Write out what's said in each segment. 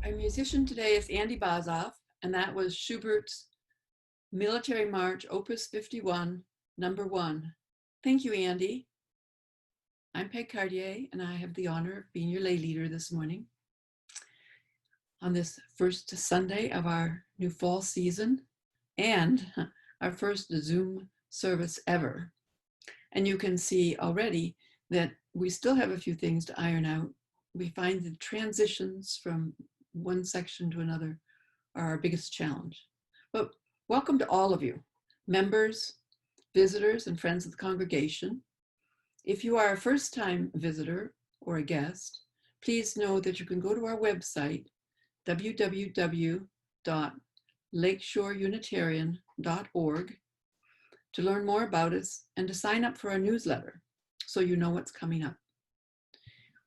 Our musician today is Andy Bazoff, and that was Schubert's Military March, Opus 51, number 1. Thank you, Andy. I'm Peg Cartier, and I have the honor of being your lay leader this morning on this first Sunday of our new fall season and our first Zoom service ever. And you can see already that we still have a few things to iron out. We find the transitions from one section to another are our biggest challenge. But welcome to all of you, members, visitors, and friends of the congregation. If you are a first-time visitor or a guest, please know that you can go to our website, www.lakeshoreunitarian.org, to learn more about us and to sign up for our newsletter so you know what's coming up.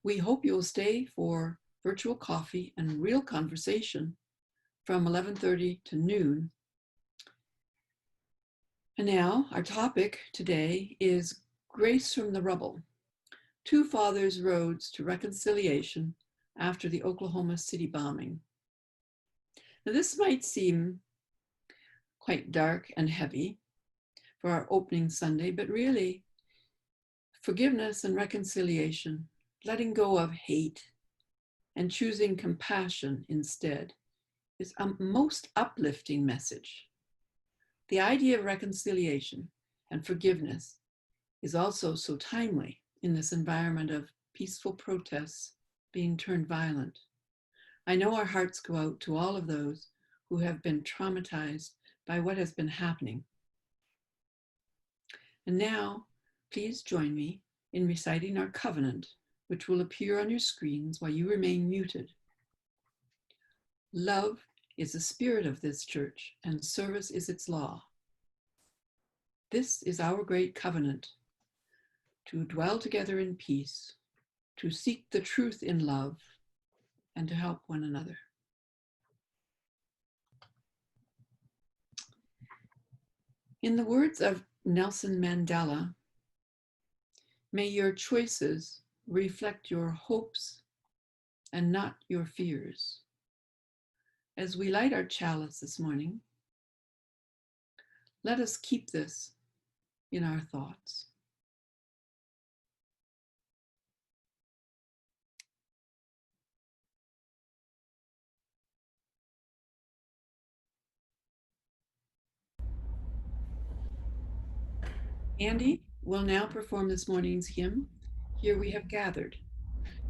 We hope you'll stay for virtual coffee and real conversation from 11:30 to noon. And now our topic today is Grace from the Rubble, Two Fathers' Roads to Reconciliation after the Oklahoma City bombing. Now this might seem quite dark and heavy for our opening Sunday, but really forgiveness and reconciliation, letting go of hate and choosing compassion instead, is a most uplifting message. The idea of reconciliation and forgiveness is also so timely in this environment of peaceful protests being turned violent. I know our hearts go out to all of those who have been traumatized by what has been happening. And now, please join me in reciting our covenant, which will appear on your screens while you remain muted. Love is the spirit of this church, and service is its law. This is our great covenant, to dwell together in peace, to seek the truth in love, and to help one another. In the words of Nelson Mandela, may your choices reflect your hopes and not your fears. As we light our chalice this morning, let us keep this in our thoughts. Andy will now perform this morning's hymn, Here We Have Gathered.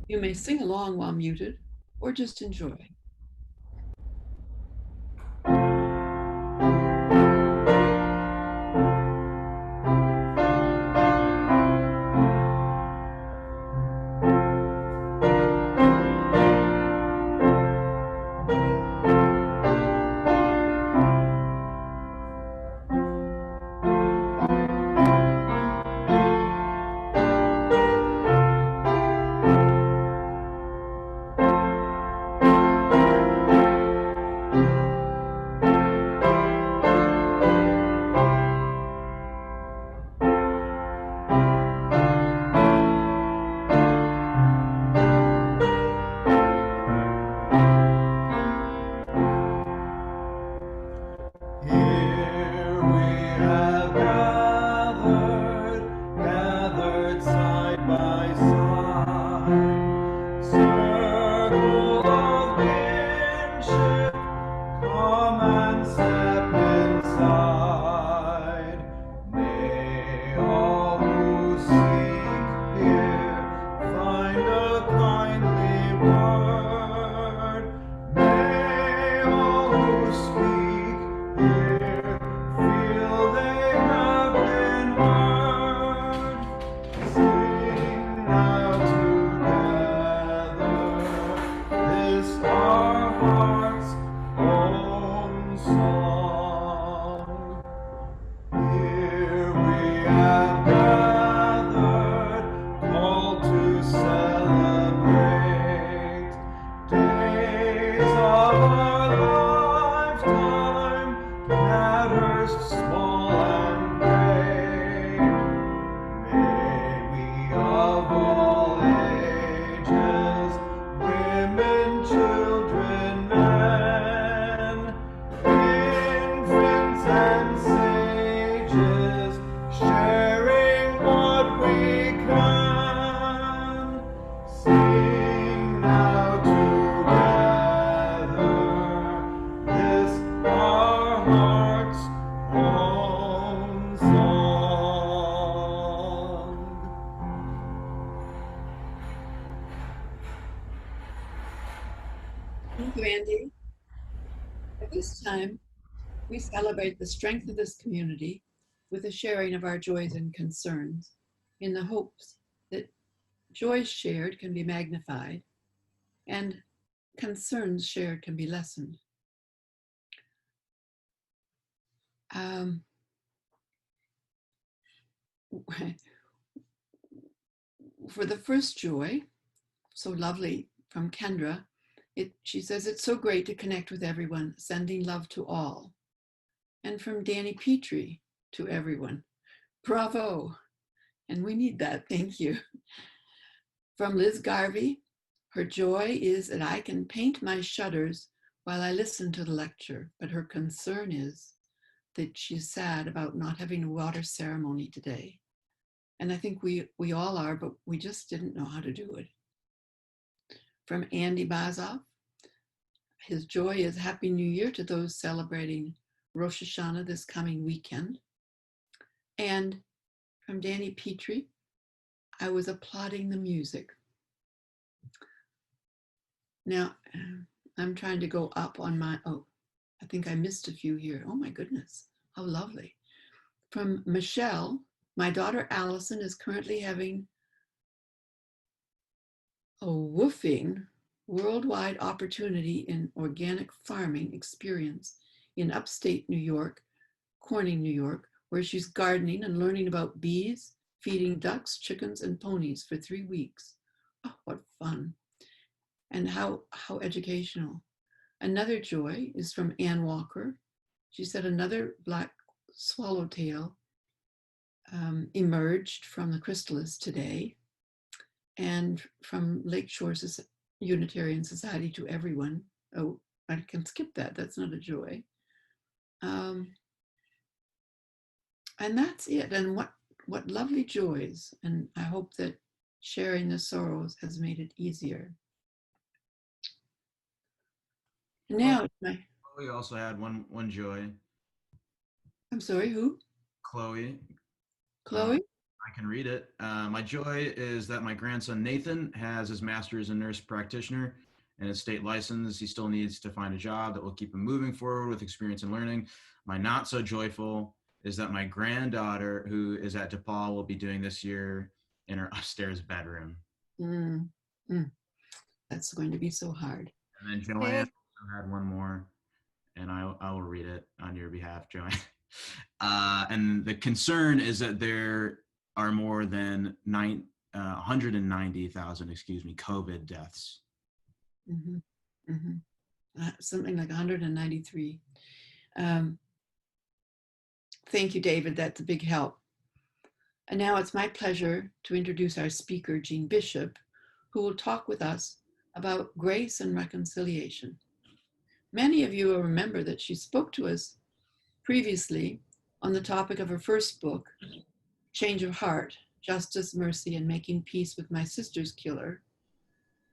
You may sing along while muted, or just enjoy. Here we have gathered, gathered side by side, circle of kinship, come and step inside. May all who seek here find a kindly word. May all who speak here feel they have been heard. Sing now together this our heart's own song. Here we have gathered, called to celebrate days of our lifetime, matters small and great. May we of all ages, women, children, men, infants and sages, sharing what we can. Sing now together this our heart's own song. Thank you, Andy. At this time, we celebrate the strength of this community with a sharing of our joys and concerns in the hopes that joys shared can be magnified and concerns shared can be lessened. For the first joy, so lovely, from Kendra, she says, it's so great to connect with everyone, sending love to all. And from Danny Petrie, to everyone, bravo. And we need that, thank you. From Liz Garvey, her joy is that I can paint my shutters while I listen to the lecture, but her concern is that she's sad about not having a water ceremony today. And I think we all are, but we just didn't know how to do it. From Andy Bazoff, his joy is Happy New Year to those celebrating Rosh Hashanah this coming weekend. And from Danny Petrie, I was applauding the music. Now, I'm trying to go up on my, oh, I think I missed a few here. Oh my goodness, how lovely. From Michelle, my daughter Allison is currently having a woofing worldwide opportunity in organic farming experience in upstate New York, Corning, New York, where she's gardening and learning about bees, feeding ducks, chickens, and ponies for 3 weeks. Oh, what fun. And how educational. Another joy is from Ann Walker. She said another black swallowtail emerged from the chrysalis today. And from Lakeshore Unitarian Society to everyone. Oh, I can skip that. That's not a joy. And that's it. And what lovely joys. And I hope that sharing the sorrows has made it easier. And now it's my. Chloe also had one joy. I'm sorry, who? Chloe. Chloe? I can read it. My joy is that my grandson Nathan has his master's in nurse practitioner and his state license. He still needs to find a job that will keep him moving forward with experience and learning. My not so joyful is that my granddaughter, who is at DePaul, will be doing this year in her upstairs bedroom. That's going to be so hard. And then Joanne also had one more, and I will read it on your behalf, Joanne. And the concern is that there are more than 190,000, COVID deaths. Something like 193. Thank you, David. That's a big help. And now it's my pleasure to introduce our speaker, Jeanne Bishop, who will talk with us about grace and reconciliation. Many of you will remember that she spoke to us Previously, on the topic of her first book, Change of Heart, Justice, Mercy, and Making Peace with My Sister's Killer,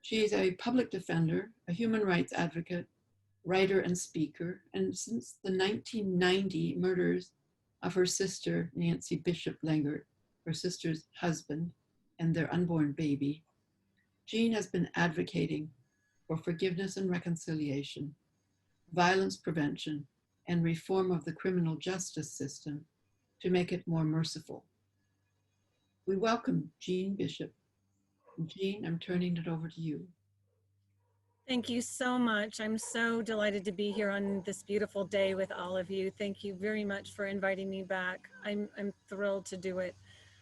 she is a public defender, a human rights advocate, writer, and speaker. And since the 1990 murders of her sister, Nancy Bishop Lengert, her sister's husband, and their unborn baby, Jeanne has been advocating for forgiveness and reconciliation, violence prevention, and reform of the criminal justice system to make it more merciful. We welcome Jeanne Bishop. Jeanne, I'm turning it over to you. Thank you so much. I'm so delighted to be here on this beautiful day with all of you. Thank you very much for inviting me back. I'm thrilled to do it.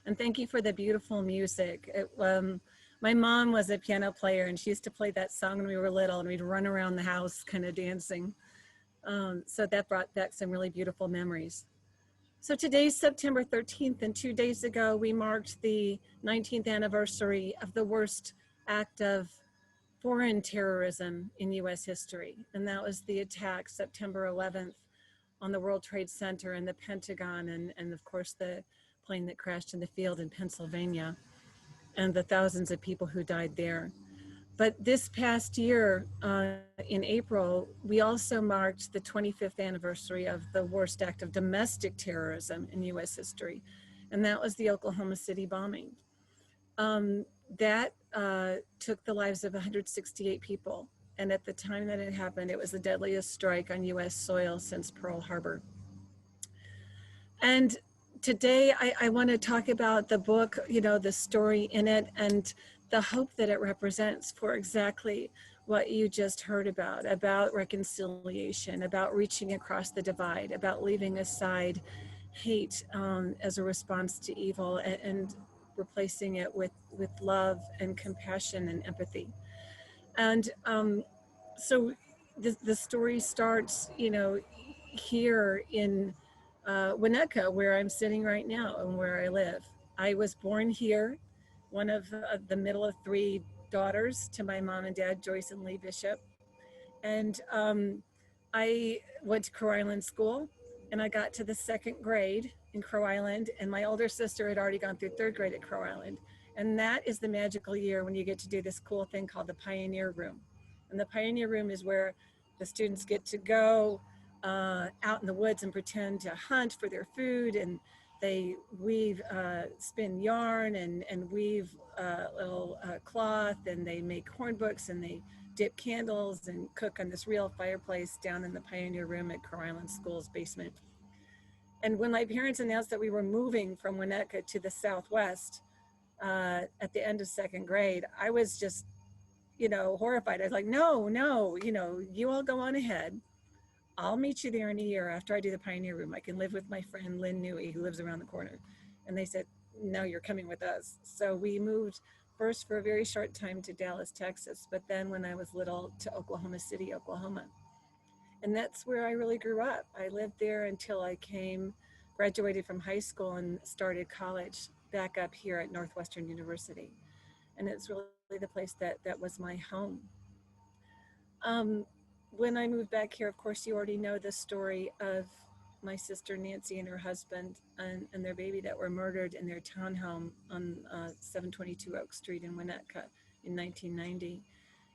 And thank you for the beautiful music. My mom was a piano player and she used to play that song when we were little and we'd run around the house kind of dancing. So that brought back some really beautiful memories. So today's September 13th, and 2 days ago, we marked the 19th anniversary of the worst act of foreign terrorism in US history. And that was the attack September 11th on the World Trade Center and the Pentagon, and of course the plane that crashed in the field in Pennsylvania, and the thousands of people who died there. But this past year, in April, we also marked the 25th anniversary of the worst act of domestic terrorism in US history. And that was the Oklahoma City bombing. That took the lives of 168 people. And at the time that it happened, it was the deadliest strike on US soil since Pearl Harbor. And today I want to talk about the book, you know, the story in it, and the hope that it represents for exactly what you just heard about reconciliation, about reaching across the divide, about leaving aside hate as a response to evil, and replacing it with love and compassion and empathy. And so the story starts, you know, here in Winnetka, where I'm sitting right now and where I live. I was born here, one of the middle of three daughters to my mom and dad, Joyce and Lee Bishop. And I went to Crow Island School, and I got to the second grade in Crow Island, and my older sister had already gone through third grade at Crow Island. And that is the magical year when you get to do this cool thing called the Pioneer Room. And the Pioneer Room is where the students get to go out in the woods and pretend to hunt for their food, and they weave, spin yarn and weave little cloth, and they make horn books, and they dip candles and cook on this real fireplace down in the Pioneer Room at Crow Island School's basement. And when my parents announced that we were moving from Winnetka to the Southwest at the end of second grade, I was just, you know, horrified. I was like, no, you know, you all go on ahead. I'll meet you there in a year after I do the Pioneer Room. I can live with my friend Lynn Newey, who lives around the corner. And they said, no, you're coming with us. So we moved first for a very short time to Dallas, Texas, but then when I was little to Oklahoma City, Oklahoma. And that's where I really grew up. I lived there until I graduated from high school and started college back up here at Northwestern University. And it's really the place that was my home. When I moved back here, of course, you already know the story of my sister Nancy and her husband and their baby that were murdered in their townhome on 722 Oak Street in Winnetka in 1990.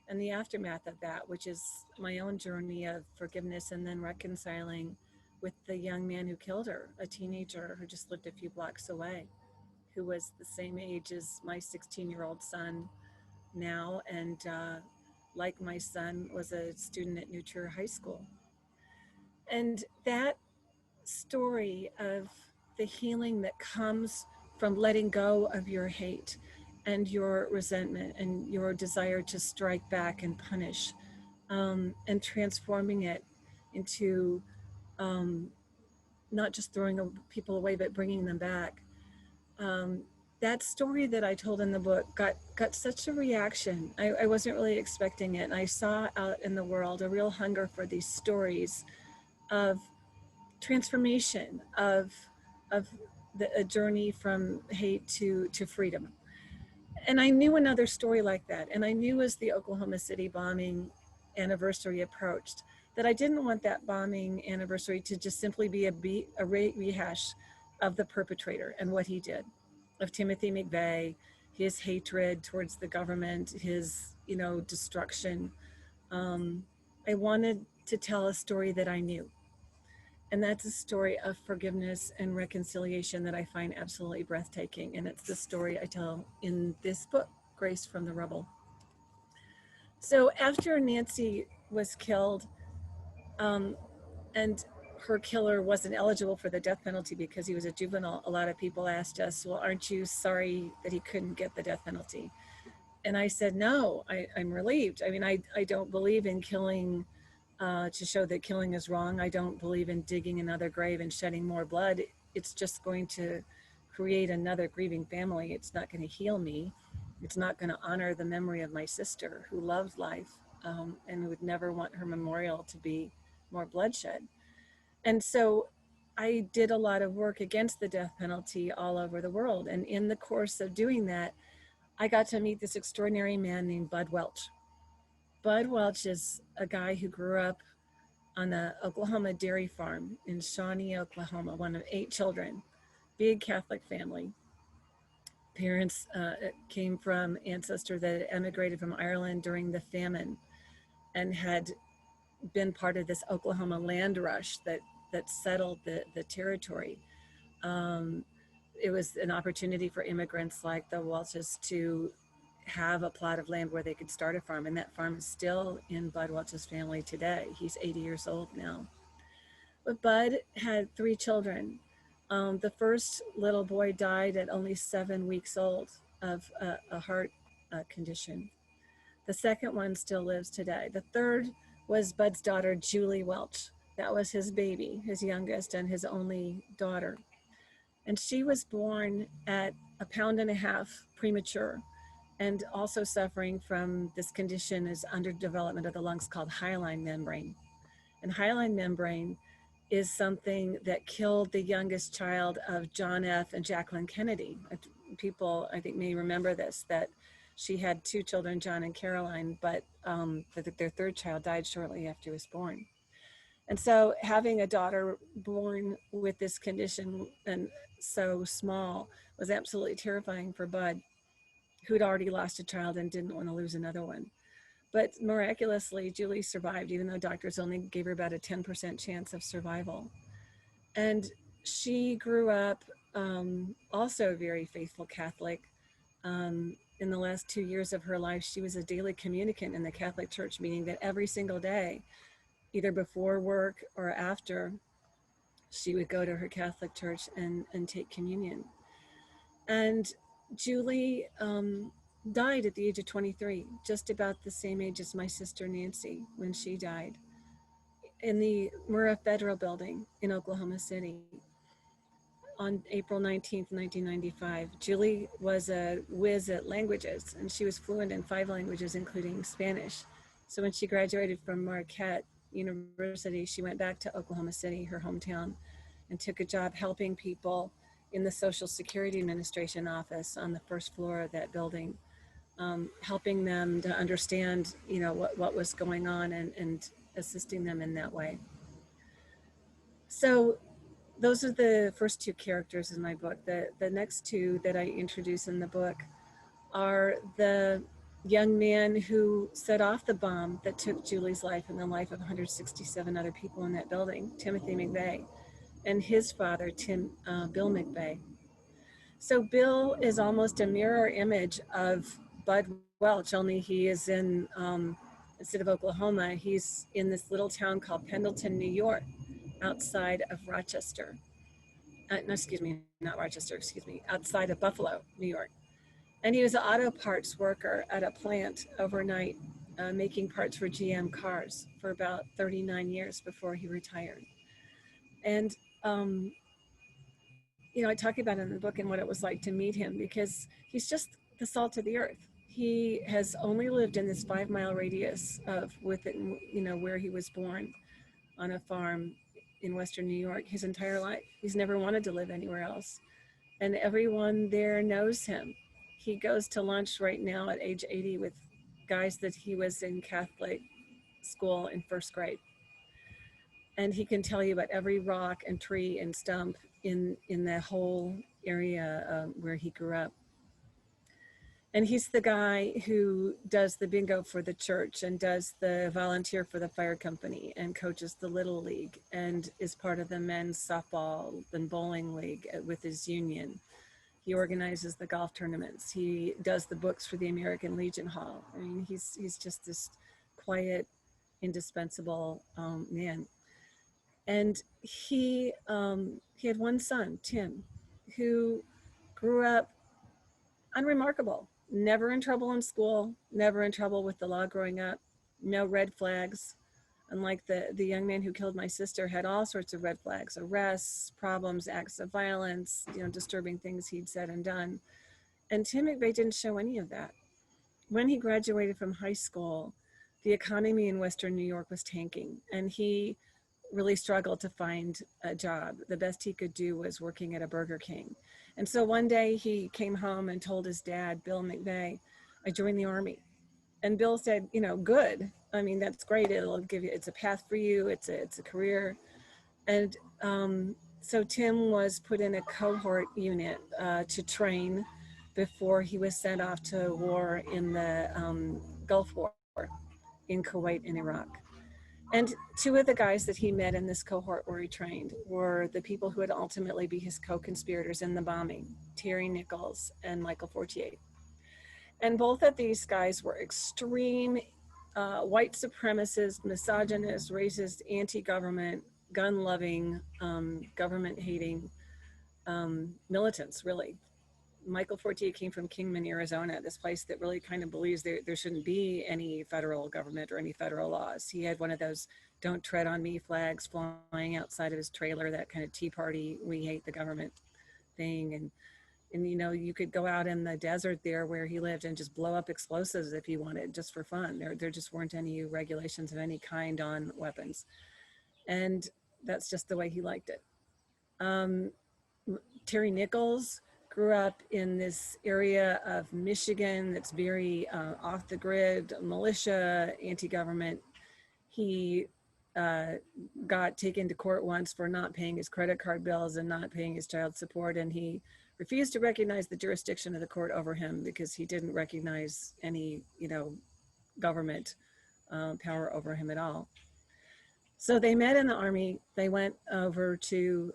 And the aftermath of that, which is my own journey of forgiveness and then reconciling with the young man who killed her, a teenager who just lived a few blocks away, who was the same age as my 16-year-old son now, and like my son, was a student at New Trier High School. And that story of the healing that comes from letting go of your hate and your resentment and your desire to strike back and punish, and transforming it into not just throwing people away, but bringing them back. That story that I told in the book got such a reaction. I wasn't really expecting it. And I saw out in the world a real hunger for these stories of transformation, of a journey from hate to freedom. And I knew another story like that. And I knew as the Oklahoma City bombing anniversary approached that I didn't want that bombing anniversary to just simply be a rehash of the perpetrator and what he did, of Timothy McVeigh, his hatred towards the government, his, destruction. I wanted to tell a story that I knew. And that's a story of forgiveness and reconciliation that I find absolutely breathtaking. And it's the story I tell in this book, Grace from the Rubble. So after Nancy was killed, and her killer wasn't eligible for the death penalty because he was a juvenile, a lot of people asked us, well, aren't you sorry that he couldn't get the death penalty? And I said, no, I'm relieved. I mean, I don't believe in killing to show that killing is wrong. I don't believe in digging another grave and shedding more blood. It's just going to create another grieving family. It's not going to heal me. It's not going to honor the memory of my sister who loved life and would never want her memorial to be more bloodshed. And so I did a lot of work against the death penalty all over the world. And in the course of doing that, I got to meet this extraordinary man named Bud Welch. Bud Welch is a guy who grew up on the Oklahoma dairy farm in Shawnee, Oklahoma, one of 8 children, big Catholic family. Parents came from ancestors that emigrated from Ireland during the famine and had been part of this Oklahoma land rush that settled the territory. It was an opportunity for immigrants like the Welches to have a plot of land where they could start a farm, and that farm is still in Bud Welch's family today. He's 80 years old now. But Bud had 3 children. The first little boy died at only 7 weeks old of a heart condition. The second one still lives today. The third was Bud's daughter, Julie Welch. That was his baby, his youngest and his only daughter. And she was born at 1.5 pounds premature, and also suffering from this condition is underdevelopment of the lungs called hyaline membrane. And hyaline membrane is something that killed the youngest child of John F. and Jacqueline Kennedy. People, I think, may remember this, that she had 2 children, John and Caroline, but their third child died shortly after he was born. And so having a daughter born with this condition and so small was absolutely terrifying for Bud, who'd already lost a child and didn't want to lose another one. But miraculously, Julie survived, even though doctors only gave her about a 10% chance of survival. And she grew up also a very faithful Catholic. In the last 2 years of her life, she was a daily communicant in the Catholic Church, meaning that every single day, either before work or after, she would go to her Catholic church and take communion. And Julie died at the age of 23, just about the same age as my sister Nancy when she died, in the Murrah Federal Building in Oklahoma City on April 19th, 1995. Julie was a whiz at languages, and she was fluent in 5 languages, including Spanish. So when she graduated from Marquette University, she went back to Oklahoma City, her hometown, and took a job helping people in the Social Security Administration office on the first floor of that building, helping them to understand, what was going on and assisting them in that way. So those are the first 2 characters in my book. The next 2 that I introduce in the book are the young man who set off the bomb that took Julie's life and the life of 167 other people in that building, Timothy McVeigh, and his father, Bill McVeigh. So Bill is almost a mirror image of Bud Welch, only he is in, instead of Oklahoma, he's in this little town called Pendleton, New York, outside of Rochester. Outside of Buffalo, New York. And he was an auto parts worker at a plant overnight, making parts for GM cars for about 39 years before he retired. And, I talk about it in the book and what it was like to meet him, because he's just the salt of the earth. He has only lived in this 5-mile radius of where he was born, on a farm in Western New York, his entire life. He's never wanted to live anywhere else. And everyone there knows him. He goes to lunch right now at age 80 with guys that he was in Catholic school in 1st grade. And he can tell you about every rock and tree and stump in the whole area where he grew up. And he's the guy who does the bingo for the church and does the volunteer for the fire company and coaches the Little League and is part of the men's softball and bowling league with his union. He organizes the golf tournaments. He does the books for the American Legion Hall. I mean, he's just this quiet, indispensable man. And he had one son, Tim, who grew up unremarkable. Never in trouble in school, never in trouble with the law growing up, no red flags. Unlike the young man who killed my sister, had all sorts of red flags, arrests, problems, acts of violence, disturbing things he'd said and done. And Tim McVeigh didn't show any of that. When he graduated from high school, the economy in Western New York was tanking, and he really struggled to find a job. The best he could do was working at a Burger King. And so one day he came home and told his dad, Bill McVeigh, I joined the Army. And Bill said, good. I mean, that's great. It'll give you, it's a path for you. It's a career. And so Tim was put in a cohort unit to train before he was sent off to war in the Gulf War in Kuwait and Iraq. And two of the guys that he met in this cohort where he trained were the people who would ultimately be his co-conspirators in the bombing, Terry Nichols and Michael Fortier. And both of these guys were extreme white supremacist, misogynist, racist, anti-government, gun-loving, government-hating militants, really. Michael Fortier came from Kingman, Arizona, this place that really kind of believes there shouldn't be any federal government or any federal laws. He had one of those "don't tread on me" flags flying outside of his trailer, that kind of Tea Party, we hate the government thing. And you could go out in the desert there where he lived and just blow up explosives if you wanted, just for fun. There just weren't any regulations of any kind on weapons. And that's just the way he liked it. Terry Nichols grew up in this area of Michigan that's very off the grid, militia, anti-government. He got taken to court once for not paying his credit card bills and not paying his child support, and he refused to recognize the jurisdiction of the court over him because he didn't recognize any, government power over him at all. So they met in the Army. They went over to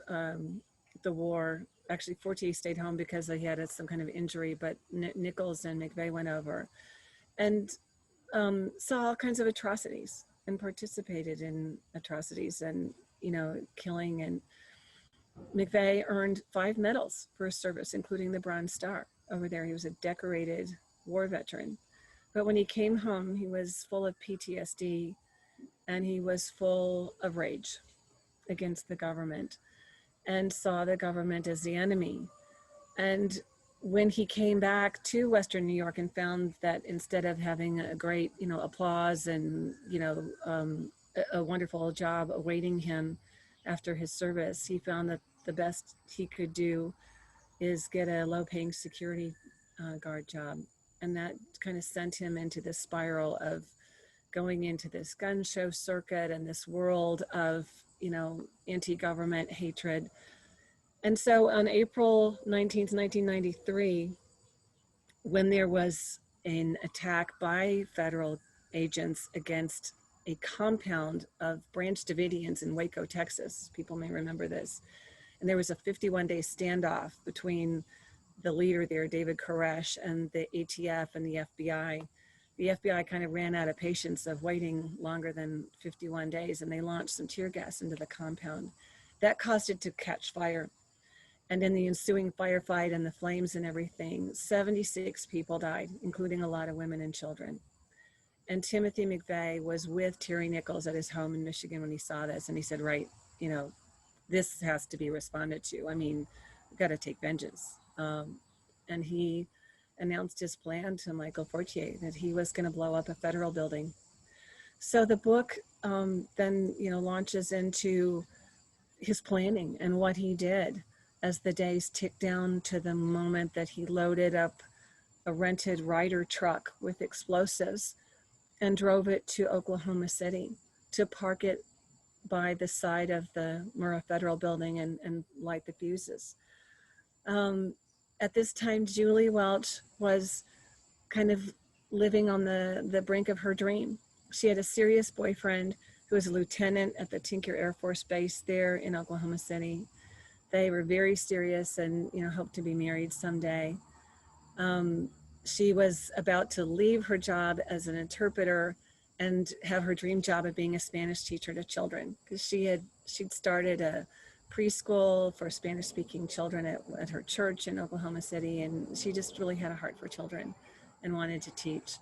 the war. Actually, Fortier stayed home because he had some kind of injury, but Nichols and McVeigh went over and saw all kinds of atrocities and participated in atrocities and, killing. And McVeigh earned 5 medals for his service, including the Bronze Star over there. He was a decorated war veteran. But when he came home, he was full of PTSD and he was full of rage against the government and saw the government as the enemy. And when he came back to Western New York and found that instead of having a great, applause and, a wonderful job awaiting him after his service, he found that the best he could do is get a low-paying security guard job. And that kind of sent him into this spiral of going into this gun show circuit and this world of, anti-government hatred. And so on April 19th, 1993, when there was an attack by federal agents against a compound of Branch Davidians in Waco, Texas, people may remember this, and there was a 51-day standoff between the leader there, David Koresh, and the ATF and the FBI. The FBI kind of ran out of patience of waiting longer than 51 days, and they launched some tear gas into the compound. That caused it to catch fire. And in the ensuing firefight and the flames and everything, 76 people died, including a lot of women and children. And Timothy McVeigh was with Terry Nichols at his home in Michigan when he saw this, and he said, right, this has to be responded to. I mean, we've got to take vengeance. And he announced his plan to Michael Fortier that he was going to blow up a federal building. So the book then, launches into his planning and what he did as the days ticked down to the moment that he loaded up a rented Ryder truck with explosives and drove it to Oklahoma City to park it by the side of the Murrah Federal Building and light the fuses. At this time, Julie Welch was kind of living on the brink of her dream. She had a serious boyfriend who was a lieutenant at the Tinker Air Force Base there in Oklahoma City. They were very serious and, you know, hoped to be married someday. She was about to leave her job as an interpreter and have her dream job of being a Spanish teacher to children, because she'd started a preschool for Spanish speaking children at her church in Oklahoma City, and she just really had a heart for children and wanted to teach.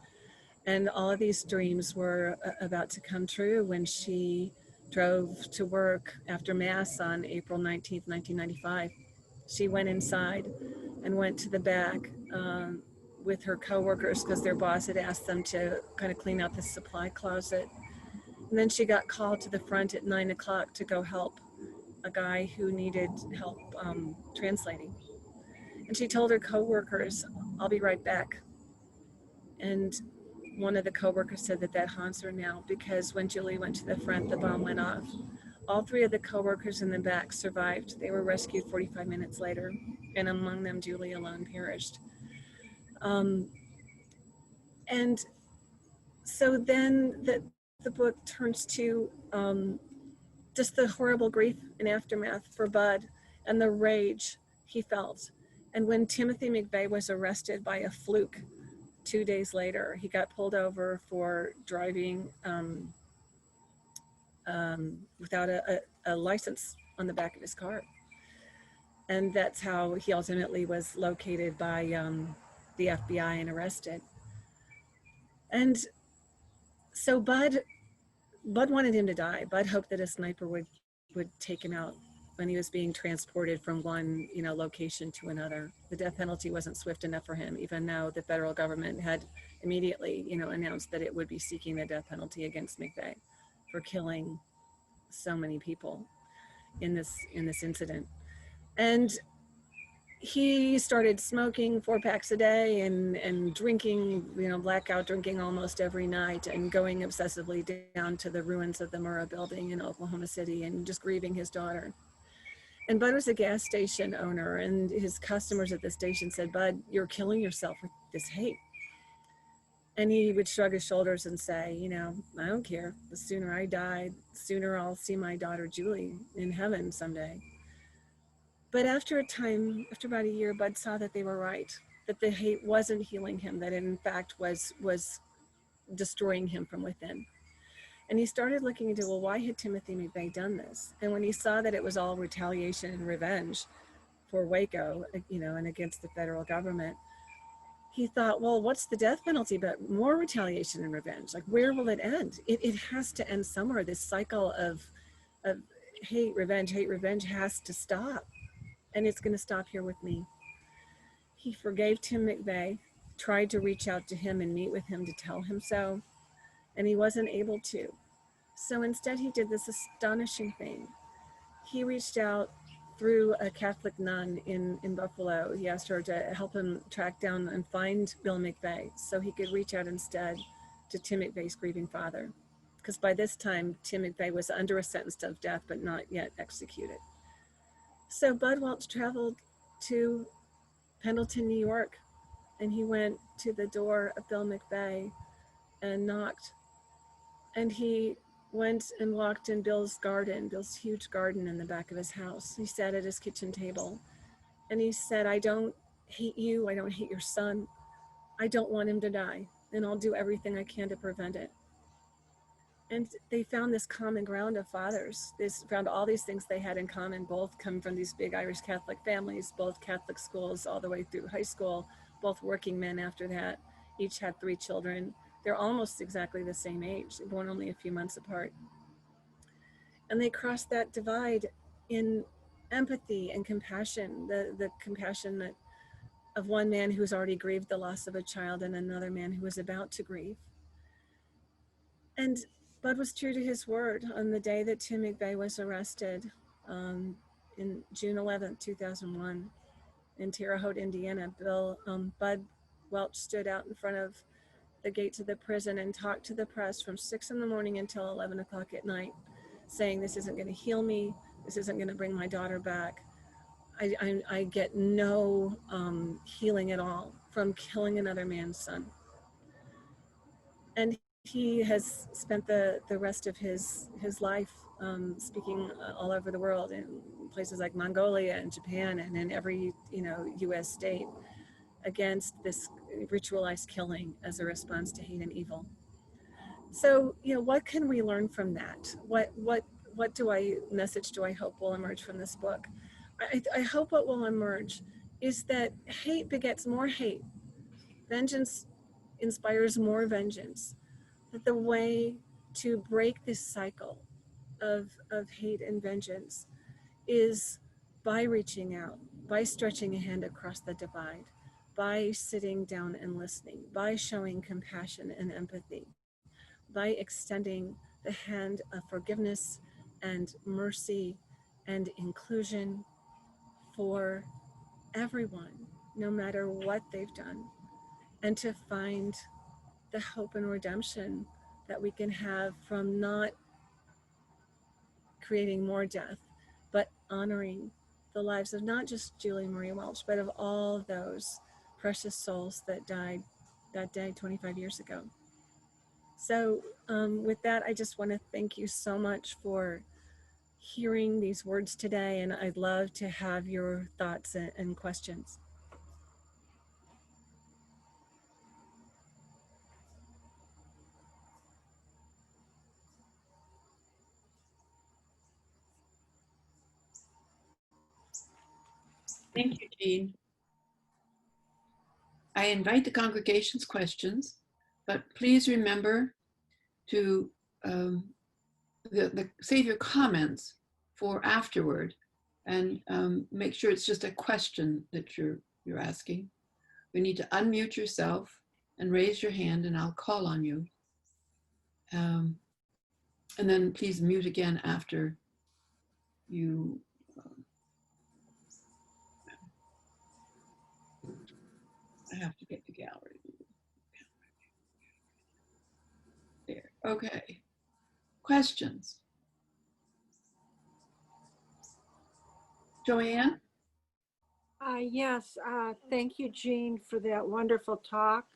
And all of these dreams were about to come true when she drove to work after Mass on April 19th, 1995. She went inside and went to the back with her coworkers because their boss had asked them to kind of clean out the supply closet. And then she got called to the front at 9 o'clock to go help a guy who needed help translating. And she told her coworkers, "I'll be right back." And one of the coworkers said that haunts her now, because when Julie went to the front, the bomb went off. All three of the coworkers in the back survived. They were rescued 45 minutes later, and among them, Julie alone perished. And so then the book turns to just the horrible grief and aftermath for Bud and the rage he felt. And when Timothy McVeigh was arrested by a fluke 2 days later, he got pulled over for driving without a license on the back of his car. And that's how he ultimately was located by the FBI and arrested. And so Bud wanted him to die. Bud hoped that a sniper would take him out when he was being transported from one, you know, location to another. The death penalty wasn't swift enough for him, even though the federal government had immediately, you know, announced that it would be seeking the death penalty against McVeigh for killing so many people in this incident. And he started smoking 4 packs a day and drinking, you know, blackout drinking almost every night, and going obsessively down to the ruins of the Murrah building in Oklahoma City and just grieving his daughter. And Bud was a gas station owner, and his customers at the station said, "Bud, you're killing yourself with this hate." And he would shrug his shoulders and say, "You know, I don't care. The sooner I die, the sooner I'll see my daughter Julie in heaven someday." But after a time, after about a year, Bud saw that they were right, that the hate wasn't healing him, that it in fact was destroying him from within. And he started looking into, well, why had Timothy McVeigh done this? And when he saw that it was all retaliation and revenge for Waco, you know, and against the federal government, he thought, well, what's the death penalty but more retaliation and revenge? Like, where will it end? It has to end somewhere. This cycle of hate, revenge has to stop. And it's going to stop here with me. He forgave Tim McVeigh, tried to reach out to him and meet with him to tell him so, and he wasn't able to. So instead, he did this astonishing thing. He reached out through a Catholic nun in Buffalo. He asked her to help him track down and find Bill McVeigh so he could reach out instead to Tim McVeigh's grieving father. Because by this time, Tim McVeigh was under a sentence of death, but not yet executed. So Bud Welch traveled to Pendleton, New York, and he went to the door of Bill McVeigh and knocked. And he went and walked in Bill's garden, Bill's huge garden in the back of his house. He sat at his kitchen table and he said, "I don't hate you. I don't hate your son. I don't want him to die, and I'll do everything I can to prevent it." And they found this common ground of fathers. They found all these things they had in common. Both come from these big Irish Catholic families, both Catholic schools all the way through high school, both working men after that. Each had 3 children. They're almost exactly the same age, born only a few months apart. And they crossed that divide in empathy and compassion, the compassion that of one man who's already grieved the loss of a child and another man who was about to grieve. And Bud was true to his word. On the day that Tim McVeigh was arrested, in June 11th, 2001, in Terre Haute, Indiana, Bud Welch stood out in front of the gates of the prison and talked to the press from 6 in the morning until 11 o'clock at night, saying, this isn't going to heal me, this isn't going to bring my daughter back. I get no healing at all from killing another man's son. And he has spent the rest of his life speaking all over the world, in places like Mongolia and Japan and in every US state, against this ritualized killing as a response to hate and evil. So, what can we learn from that? What message do I hope will emerge from this book? I hope what will emerge is that hate begets more hate. Vengeance inspires more vengeance. That the way to break this cycle of hate and vengeance is by reaching out, by stretching a hand across the divide, by sitting down and listening, by showing compassion and empathy, by extending the hand of forgiveness and mercy and inclusion for everyone, no matter what they've done, and to find the hope and redemption that we can have from not creating more death, but honoring the lives of not just Julie Marie Welch, but of all of those precious souls that died that day 25 years ago. So with that, I just want to thank you so much for hearing these words today, and I'd love to have your thoughts and questions. Thank you, Jeanne. I invite the congregation's questions, but please remember to save your comments for afterward, and make sure it's just a question that you're asking. You need to unmute yourself and raise your hand, and I'll call on you. And then please mute again after you. I have to get the gallery. There. Okay. Questions? Joanne? Yes, thank you, Jeanne, for that wonderful talk.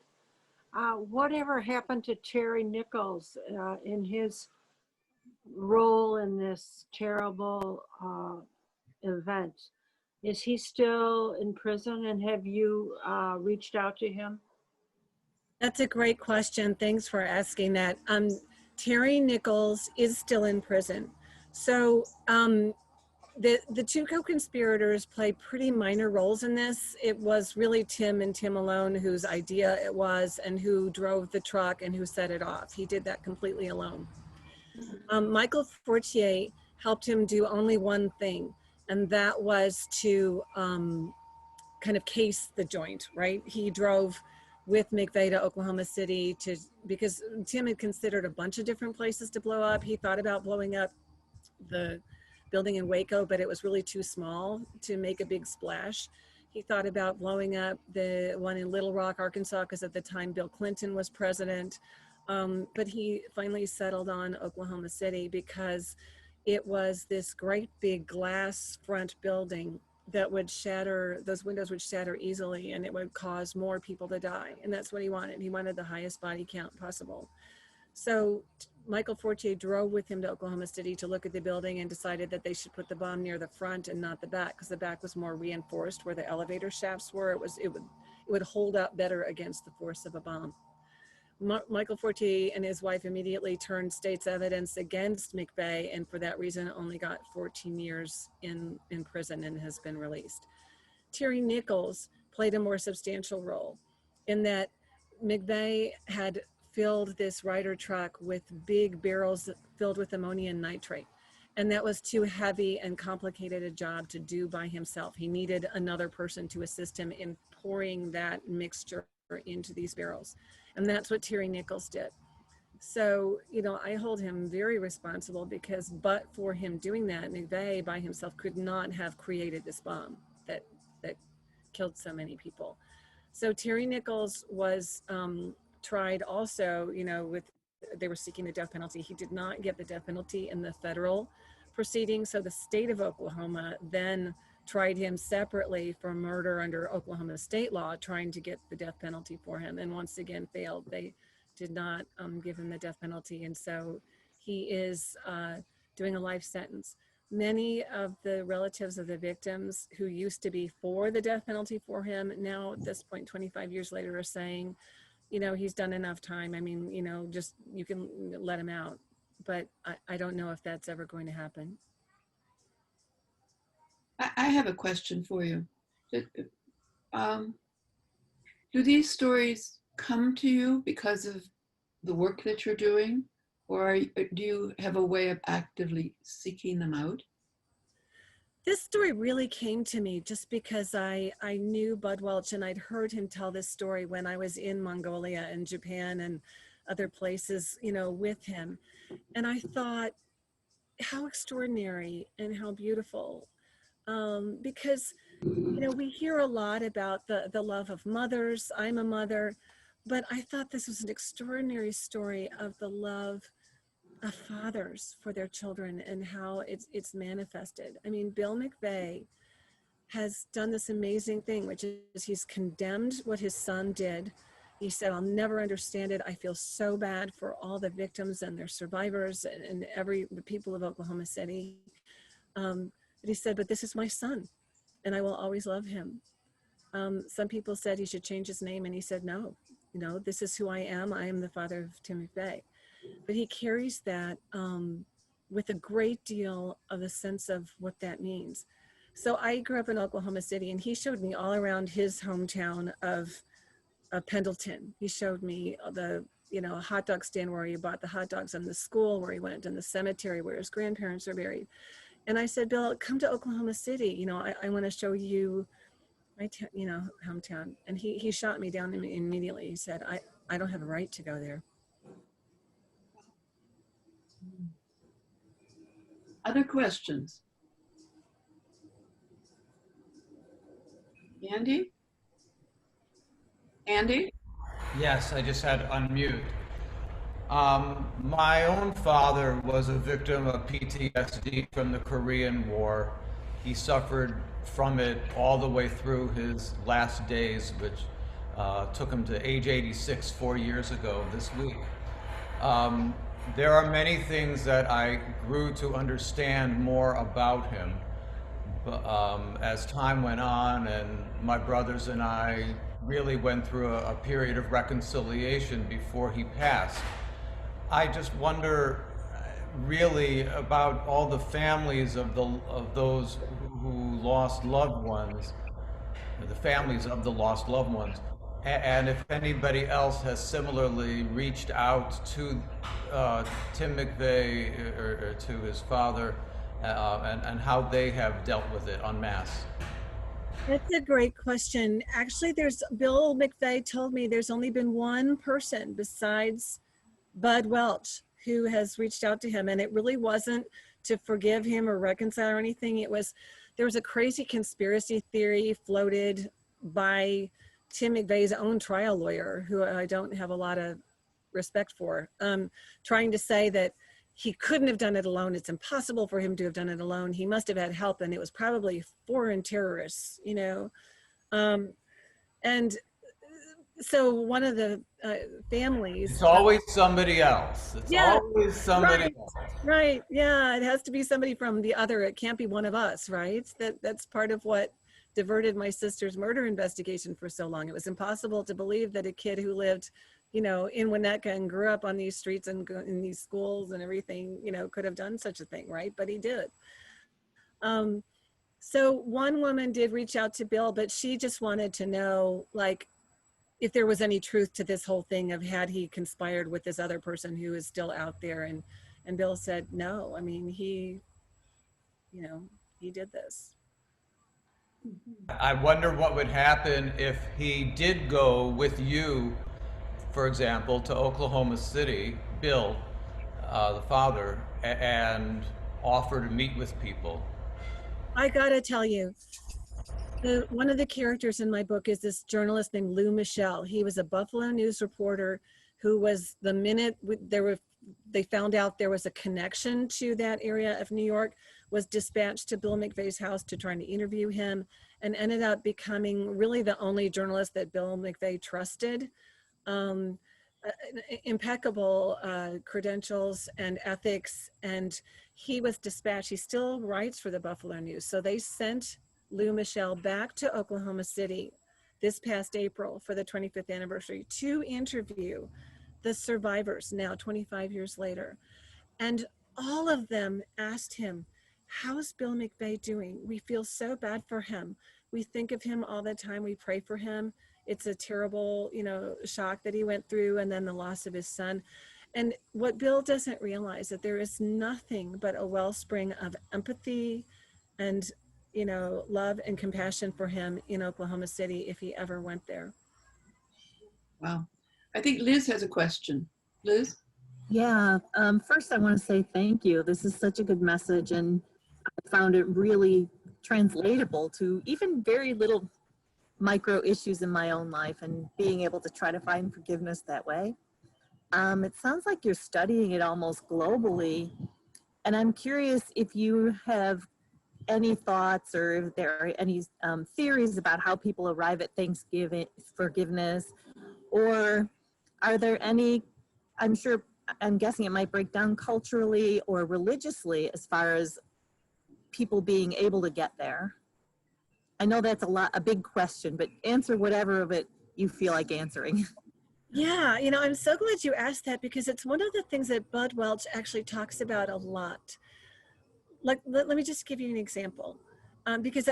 Whatever happened to Terry Nichols in his role in this terrible event? Is he still in prison, and have you reached out to him? That's a great question. Thanks for asking that. Terry Nichols is still in prison. So the two co-conspirators play pretty minor roles in this. It was really Tim and Tim alone whose idea it was, and who drove the truck and who set it off. He did that completely alone. Michael Fortier helped him do only one thing, and that was to kind of case the joint, right? He drove with McVeigh to Oklahoma City because Tim had considered a bunch of different places to blow up. He thought about blowing up the building in Waco, but it was really too small to make a big splash. He thought about blowing up the one in Little Rock, Arkansas, because at the time Bill Clinton was president. But he finally settled on Oklahoma City because it was this great big glass front building that would shatter, those windows would shatter easily, and it would cause more people to die. And that's what he wanted. He wanted the highest body count possible. So Michael Fortier drove with him to Oklahoma City to look at the building, and decided that they should put the bomb near the front and not the back, because the back was more reinforced where the elevator shafts were. It would hold up better against the force of a bomb. Michael Fortier and his wife immediately turned state's evidence against McVeigh, and for that reason only got 14 years in prison and has been released. Terry Nichols played a more substantial role in that McVeigh had filled this Ryder truck with big barrels filled with ammonium nitrate, and that was too heavy and complicated a job to do by himself. He needed another person to assist him in pouring that mixture into these barrels. And that's what Terry Nichols did. So, I hold him very responsible, because but for him doing that, McVeigh by himself could not have created this bomb that killed so many people. So Terry Nichols was tried also, with they were seeking the death penalty. He did not get the death penalty in the federal proceeding. So the state of Oklahoma then tried him separately for murder under Oklahoma state law, trying to get the death penalty for him, and once again failed. They did not give him the death penalty, and so he is doing a life sentence. Many of the relatives of the victims who used to be for the death penalty for him, now at this point, 25 years later, are saying, you know, he's done enough time. I mean, you know, just, you can let him out. But I don't know if that's ever going to happen. I have a question for you. Do these stories come to you because of the work that you're doing, or do you have a way of actively seeking them out? This story really came to me just because I knew Bud Welch, and I'd heard him tell this story when I was in Mongolia and Japan and other places, you know, with him. And I thought, how extraordinary and how beautiful. Because, you know, we hear a lot about the love of mothers. I'm a mother, but I thought this was an extraordinary story of the love of fathers for their children and how it's manifested. I mean, Bill McVeigh has done this amazing thing, which is he's condemned what his son did. He said, I'll never understand it. I feel so bad for all the victims and their survivors and the people of Oklahoma City. But he said, but this is my son and I will always love him. Some people said he should change his name, and he said, no, you know, this is who I am. I am the father of Tim McVeigh. But he carries that with a great deal of a sense of what that means. So I grew up in Oklahoma City, and he showed me all around his hometown of Pendleton. He showed me the, you know, hot dog stand where he bought the hot dogs, and the school where he went, and the cemetery where his grandparents are buried. And I said, Bill, come to Oklahoma City. You know, I want to show you my, you know, hometown. And he shot me down immediately. He said, I don't have a right to go there. Other questions? Andy? Andy? Yes, I just had to unmute. My own father was a victim of PTSD from the Korean War. He suffered from it all the way through his last days, which took him to age 86 4 years ago this week. There are many things that I grew to understand more about him as time went on, and my brothers and I really went through a period of reconciliation before he passed. I just wonder really about all the families of those who lost loved ones, the families of the lost loved ones, and if anybody else has similarly reached out to Tim McVeigh or to his father, and how they have dealt with it en masse. That's a great question. Actually, Bill McVeigh told me there's only been one person besides Bud Welch who has reached out to him, and it really wasn't to forgive him or reconcile or anything. There was a crazy conspiracy theory floated by Tim McVeigh's own trial lawyer, who I don't have a lot of respect for, trying to say that he couldn't have done it alone. It's impossible for him to have done it alone. He must have had help, and it was probably foreign terrorists, you know. And so one of the families— It's always somebody else. It's always somebody else. Right, yeah, it has to be somebody from the other. It can't be one of us, right? That's part of what diverted my sister's murder investigation for so long. It was impossible to believe that a kid who lived, you know, in Winnetka and grew up on these streets and in these schools and everything, you know, could have done such a thing, right? But he did. So one woman did reach out to Bill, but she just wanted to know, like, if there was any truth to this whole thing of had he conspired with this other person who is still out there. And Bill said, no, I mean, he did this. I wonder what would happen if he did go with you, for example, to Oklahoma City, Bill, the father, and offer to meet with people. I gotta tell you, one of the characters in my book is this journalist named Lou Michel. He was a Buffalo News reporter who was the minute they found out there was a connection to that area of New York, was dispatched to Bill McVeigh's house to try to interview him, and ended up becoming really the only journalist that Bill McVeigh trusted. Impeccable credentials and ethics, and he was dispatched. He still writes for the Buffalo News. So they sent Lou Michel back to Oklahoma City this past April for the 25th anniversary to interview the survivors now 25 years later. And all of them asked him, how's Bill McVeigh doing? We feel so bad for him. We think of him all the time. We pray for him. It's a terrible, shock that he went through, and then the loss of his son. And what Bill doesn't realize that there is nothing but a wellspring of empathy and, love and compassion for him in Oklahoma City if he ever went there. Wow. I think Liz has a question. Liz? Yeah, first I want to say thank you. This is such a good message, and I found it really translatable to even very little micro issues in my own life, and being able to try to find forgiveness that way. It sounds like you're studying it almost globally, and I'm curious if you have any thoughts or if there are any theories about how people arrive at forgiveness, or are there any, I'm guessing it might break down culturally or religiously as far as people being able to get there. I know that's a big question, but answer whatever of it you feel like answering. Yeah, I'm so glad you asked that, because it's one of the things that Bud Welch actually talks about a lot. Like, let me just give you an example. Because,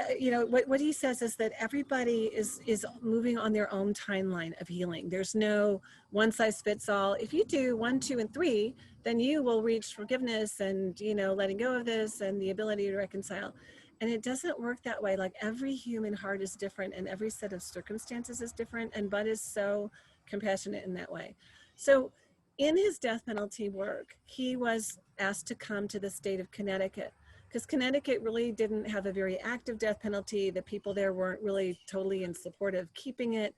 what he says is that everybody is moving on their own timeline of healing. There's no one size fits all. If you do 1, 2, and 3, then you will reach forgiveness and, letting go of this and the ability to reconcile. And it doesn't work that way. Like, every human heart is different, and every set of circumstances is different. And Bud is so compassionate in that way. So in his death penalty work, he was asked to come to the state of Connecticut, because Connecticut really didn't have a very active death penalty. The people there weren't really totally in support of keeping it.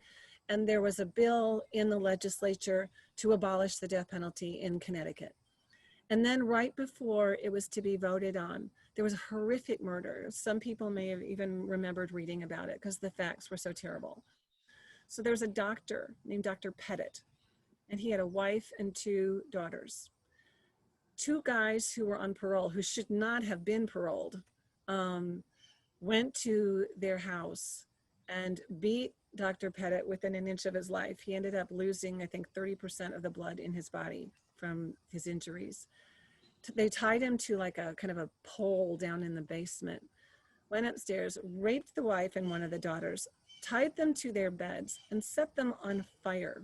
And there was a bill in the legislature to abolish the death penalty in Connecticut. And then right before it was to be voted on, there was a horrific murder. Some people may have even remembered reading about it because the facts were so terrible. So there's a doctor named Dr. Pettit, and he had a wife and 2 daughters. 2 guys who were on parole, who should not have been paroled, went to their house and beat Dr. Pettit within an inch of his life. He ended up losing, I think, 30% of the blood in his body from his injuries. They tied him to like a kind of a pole down in the basement, went upstairs, raped the wife and one of the daughters, tied them to their beds, and set them on fire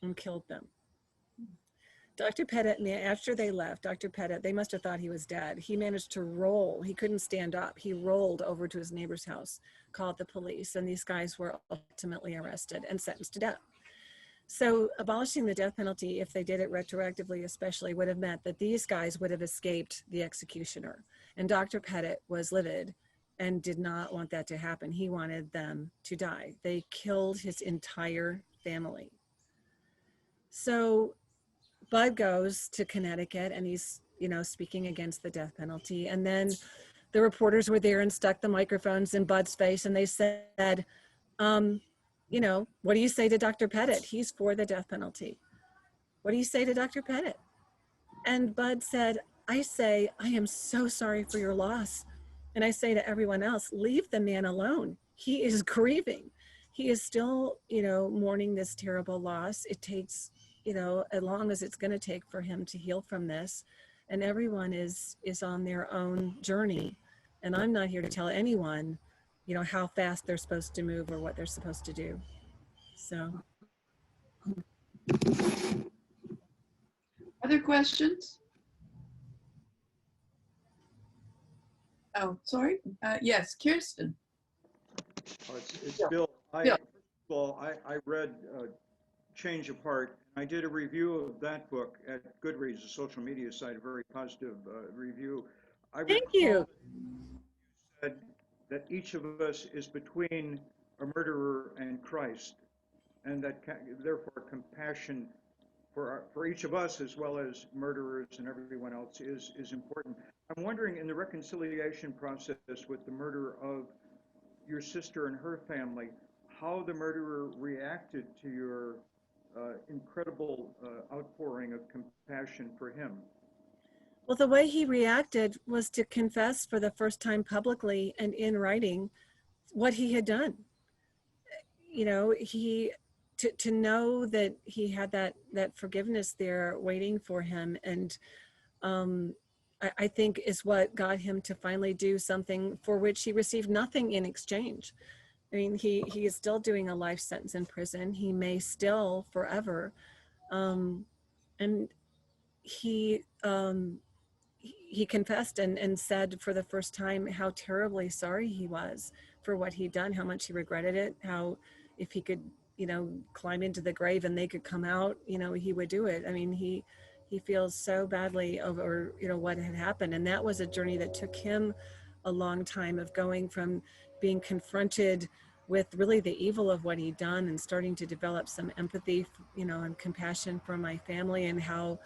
and killed them. Dr. Pettit, after they left, Dr. Pettit, they must have thought he was dead. He managed to roll. He couldn't stand up. He rolled over to his neighbor's house, called the police, and these guys were ultimately arrested and sentenced to death. So abolishing the death penalty, if they did it retroactively especially, would have meant that these guys would have escaped the executioner. And Dr. Pettit was livid and did not want that to happen. He wanted them to die. They killed his entire family. So Bud goes to Connecticut, and he's, speaking against the death penalty. And then the reporters were there and stuck the microphones in Bud's face, and they said, what do you say to Dr. Pettit? He's for the death penalty. What do you say to Dr. Pettit? And Bud said, I say, I am so sorry for your loss. And I say to everyone else, leave the man alone. He is grieving. He is still, mourning this terrible loss. It takes, as long as it's going to take for him to heal from this. And everyone is on their own journey. And I'm not here to tell anyone, how fast they're supposed to move or what they're supposed to do. So. Other questions? Oh, sorry. Yes, Kirsten. It's Yeah. Bill. Yeah. First of all, I read Change of Heart. I did a review of that book at Goodreads, a social media site, a very positive review. Thank you. You said that each of us is between a murderer and Christ, and that therefore compassion for each of us, as well as murderers and everyone else, is important. I'm wondering, in the reconciliation process with the murder of your sister and her family, how the murderer reacted to your incredible outpouring of compassion for him. Well, the way he reacted was to confess for the first time publicly and in writing what he had done. You know, to know that he had that forgiveness there waiting for him, and I think is what got him to finally do something for which he received nothing in exchange. I mean, he is still doing a life sentence in prison. He may still forever, and he confessed and said for the first time how terribly sorry he was for what he'd done, how much he regretted it, how if he could, you know, climb into the grave and they could come out, you know, he would do it. I mean, he feels so badly over, you know, what had happened. And that was a journey that took him a long time, of going from being confronted with really the evil of what he'd done and starting to develop some empathy, you know, and compassion for my family, and how,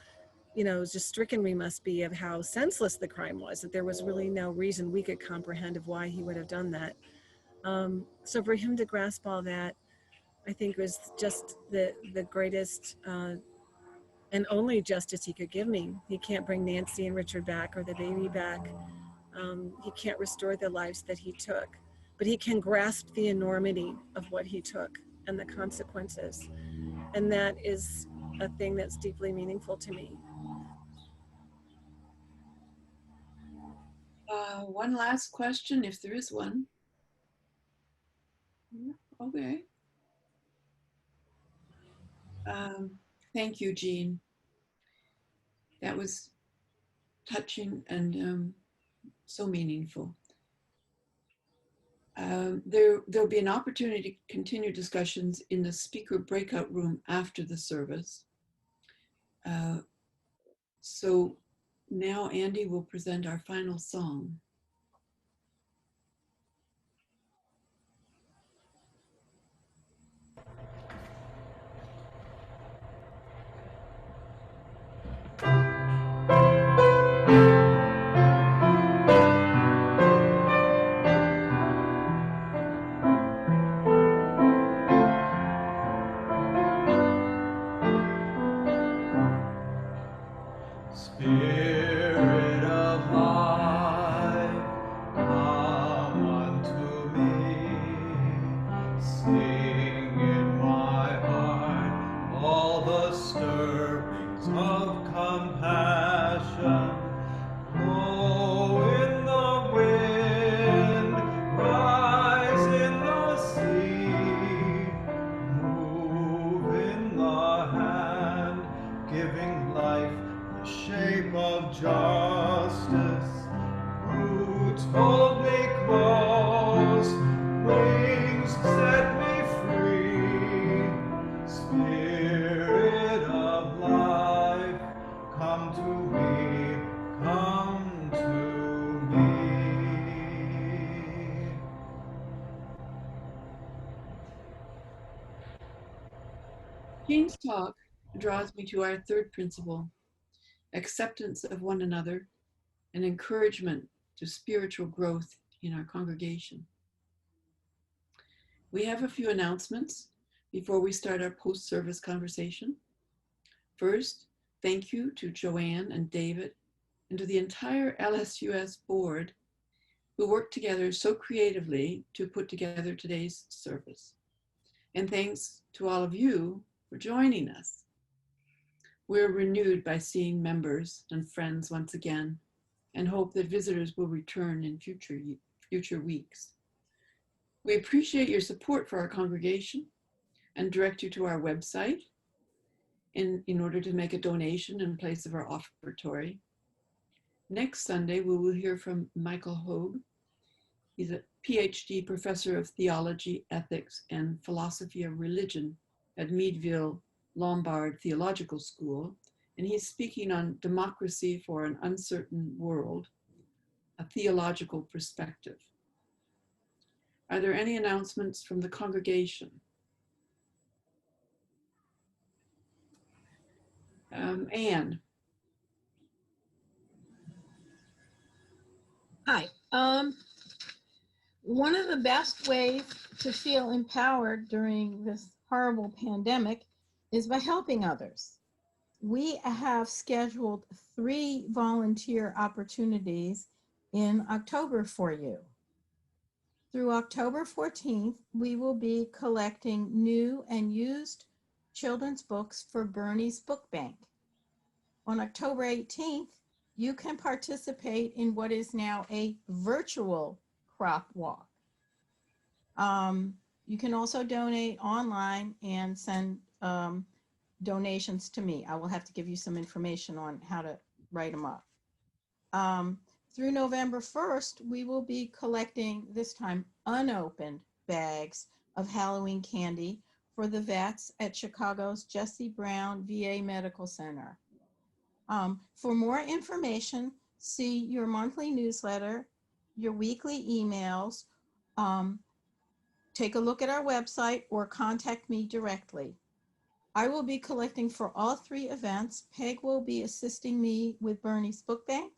you know, just stricken we must be of how senseless the crime was, that there was really no reason we could comprehend of why he would have done that. So for him to grasp all that, I think was just the greatest and only justice he could give me. He can't bring Nancy and Richard back or the baby back. He can't restore the lives that he took, but he can grasp the enormity of what he took and the consequences. And that is a thing that's deeply meaningful to me. One last question, if there is one. Okay. Thank you, Jeanne. That was touching and so meaningful. There'll be an opportunity to continue discussions in the speaker breakout room after the service. So now Andy will present our final song. Spirit of life, come unto me. Sing in my heart all the stirrings of compassion. Blow in the wind, rise in the sea, move in the hand, giving life the shape of justice. Roots hold me close, wings set me free. Spirit of life, come to me, come to me. Jeanne's talk draws me to our third principle, acceptance of one another and encouragement to spiritual growth in our congregation. We have a few announcements before we start our post-service conversation. First, thank you to Joanne and David and to the entire LSUS board who worked together so creatively to put together today's service. And thanks to all of you for joining us. We're renewed by seeing members and friends once again and hope that visitors will return in future weeks. We appreciate your support for our congregation and direct you to our website in order to make a donation in place of our offertory. Next Sunday, we will hear from Michael Hogue. He's a PhD professor of theology, ethics, and philosophy of religion at Meadville Lombard Theological School, and he's speaking on democracy for an uncertain world, a theological perspective. Are there any announcements from the congregation? Anne. Hi. One of the best ways to feel empowered during this horrible pandemic is by helping others. We have scheduled 3 volunteer opportunities in October for you. Through October 14th, we will be collecting new and used children's books for Bernie's Book Bank. On October 18th, you can participate in what is now a virtual crop walk. You can also donate online and send donations to me. I will have to give you some information on how to write them up. Through November 1st, we will be collecting, this time unopened, bags of Halloween candy for the vets at Chicago's Jesse Brown VA Medical Center. For more information, see your monthly newsletter, your weekly emails, take a look at our website or contact me directly. I will be collecting for all 3 events. Peg will be assisting me with Bernie's Book Bank,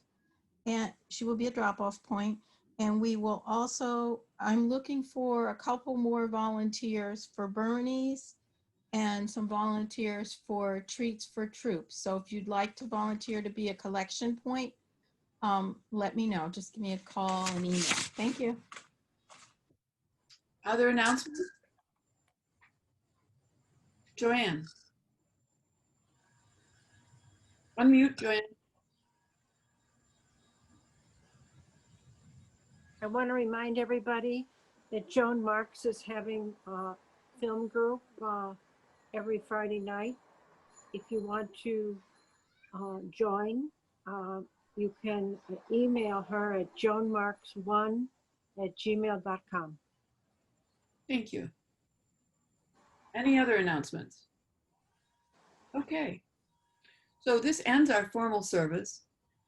and she will be a drop-off point. And we will also, I'm looking for a couple more volunteers for Bernie's and some volunteers for Treats for Troops. So if you'd like to volunteer to be a collection point, let me know. Just give me a call and email. Thank you. Other announcements? Joanne. Unmute, Joanne. I want to remind everybody that Joan Marks is having a film group every Friday night. If you want to join, you can email her at joanmarks1@gmail.com. Thank you. Any other announcements? Okay. So this ends our formal service.